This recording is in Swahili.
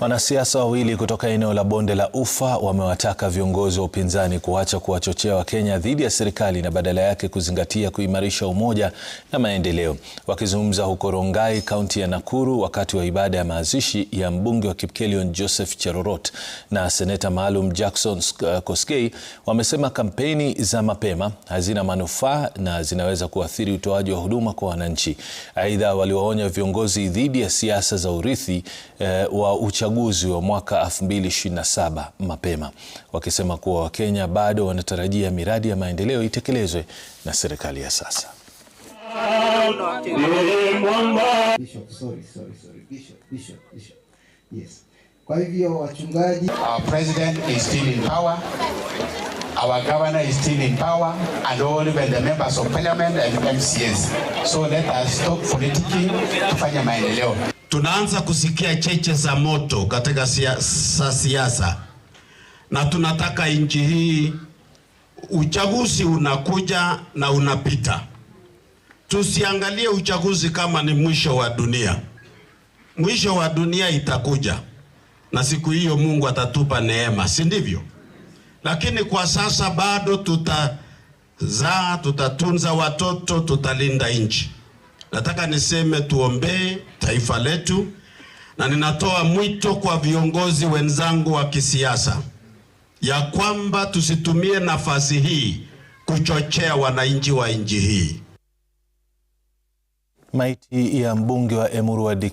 Wanasiasa wawili kutoka eneo la Bonde la Ufa wamewataka viongozi wa upinzani kuacha kuwachochea Wakenya dhidi ya serikali na badala yake kuzingatia kuimarisha umoja na maendeleo. Wakizungumza huko Rongai, kaunti ya Nakuru, wakati wa ibada ya mazishi ya mbunge wa Kipkelion Joseph Cherorot na seneta maalum Jackson Koskei, wamesema kampeni za mapema hazina manufaa na zinaweza kuathiri utoaji wa huduma kwa wananchi. Aidha, waliwaonya viongozi dhidi ya siasa za urithi wa uchaguzi wa mwaka 2027 mapema, wakisema kuwa Wakenya bado wanatarajia miradi ya maendeleo itekelezwe na serikali ya sasa. Kwa hivyo wachungaji, our president is still in power, our governor is still in power, and all even the members of parliament and MCAs. So let us stop politicking, tufanye maendeleo. Tunaanza kusikia cheche za moto katika siasa, na tunataka nchi hii, uchaguzi unakuja na unapita. Tusiangalie uchaguzi kama ni mwisho wa dunia. Mwisho wa dunia itakuja, na siku hiyo Mungu atatupa neema, si ndivyo? Lakini kwa sasa bado tutazaa, tutatunza watoto, tutalinda nchi. Nataka niseme tuombee taifa letu, na ninatoa mwito kwa viongozi wenzangu wa kisiasa ya kwamba tusitumie nafasi hii kuchochea wananchi wa nchi hii. Maiti ya mbunge wa Emuru wa